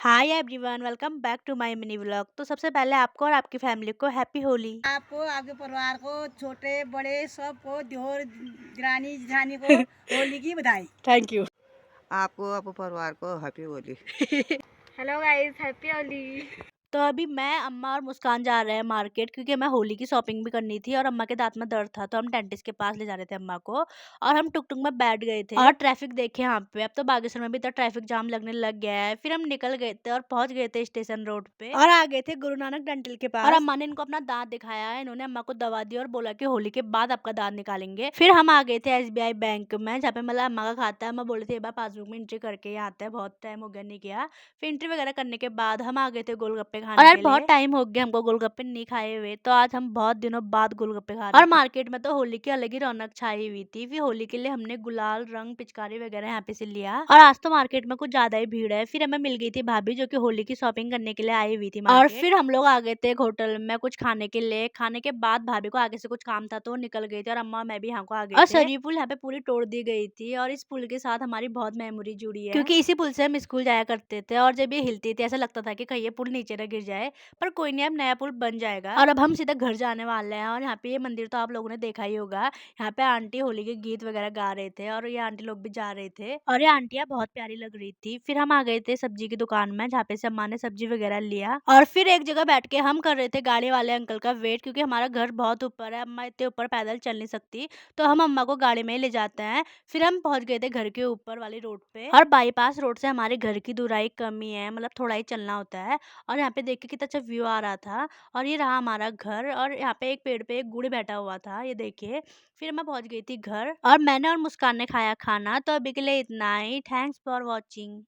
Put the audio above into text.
Hi everyone, welcome back to my mini vlog. तो सबसे पहले आपको और आपकी फैमिली को हैप्पी होली। आपको, आपके परिवार को, छोटे बड़े सबको, दियोर दिरानी जेठानी को होली की बधाई। Thank you. आपको आपके परिवार को happy Holi. Hello guys, happy Holi. तो अभी मैं, अम्मा और मुस्कान जा रहे हैं मार्केट, क्योंकि हमें होली की शॉपिंग भी करनी थी और अम्मा के दांत में दर्द था, तो हम डेंटिस्ट के पास ले जा रहे थे अम्मा को। और हम टुक टुक में बैठ गए थे और ट्रैफिक देखे यहाँ पे। अब तो बागेश्वर में भी इतना ट्रैफिक जाम लगने लग गया है। फिर हम निकल गए थे और पहुंच गए थे स्टेशन रोड पे और आ गए थे गुरु नानक डेंटल के पास। और अम्मा ने इनको अपना दांत दिखाया है। इन्होंने अम्मा को दवा दी और बोला कि होली के बाद आपका दांत निकालेंगे। फिर हम आ गए थे SBI बैंक में, जहाँ पे मतलब अम्मा का खाता है। अम्मा बोले थे एक बार पासबुक में एंट्री करके ही आता है, बहुत टाइम हो गया नहीं किया। फिर एंट्री वगैरह करने के बाद हम आ गए थे गोलगप्पे खाने के लिए। बहुत टाइम हो गया हमको गोलगप्पे नहीं खाए हुए, तो आज हम बहुत दिनों बाद गोलगप्पे खा रहे थे। और मार्केट में तो होली की अलग ही रौनक छाई हुई थी। फिर होली के लिए हमने गुलाल रंग पिचकारी वगैरह यहाँ पे से लिया। और आज तो मार्केट में कुछ ज्यादा ही भीड़ है। फिर हमें मिल गई थी भाभी, जो कि होली की शॉपिंग करने के लिए आई हुई थी मार्केट। और फिर हम लोग आ गए थे एक होटल में कुछ खाने के लिए। खाने के बाद भाभी को आगे से कुछ काम था तो वो निकल गई थी और अम्मा और मैं भी यहाँ को आ गए थे। और सरयू पुल यहाँ पे पूरी तोड़ दी गई थी और इस पुल के साथ हमारी बहुत मेमोरी जुड़ी है, क्योंकि इसी पुल से हम स्कूल जाया करते थे। और जब ये हिलती थी ऐसा लगता था कि कहीं ये पुल नीचे न गिर जाए, पर कोई नहीं, अब नया पुल बन जाएगा। और अब हम सीधा घर जाने वाले हैं। और यहाँ पे ये मंदिर तो आप लोगों ने देखा ही होगा। यहाँ पे आंटी होली के गीत वगैरह गा रहे थे और ये आंटी लोग भी जा रहे थे और ये आंटियाँ बहुत प्यारी लग रही थी। फिर हम आ गए थे सब्जी की दुकान में, जहाँ पे से अम्मा ने सब्जी वगैरह लिया। और फिर एक जगह बैठ के हम कर रहे थे गाड़ी वाले अंकल का वेट, क्योंकि हमारा घर बहुत ऊपर है, अम्मा इतने ऊपर पैदल चल नहीं सकती, तो हम अम्मा को गाड़ी में ही ले जाते हैं। फिर हम पहुंच गए थे घर के ऊपर वाली रोड पे। और बाईपास रोड से हमारे घर की दूरी कम ही है, मतलब थोड़ा ही चलना होता है। और यहाँ पे देख के कितना अच्छा व्यू आ रहा था। और ये रहा हमारा घर और यहाँ पे एक पेड़ पे एक गुड़ बैठा हुआ था, ये देखिए। फिर मैं पहुंच गई थी घर और मैंने और मुस्कान ने खाया खाना। तो अभी के लिए इतना ही। Thanks for watching.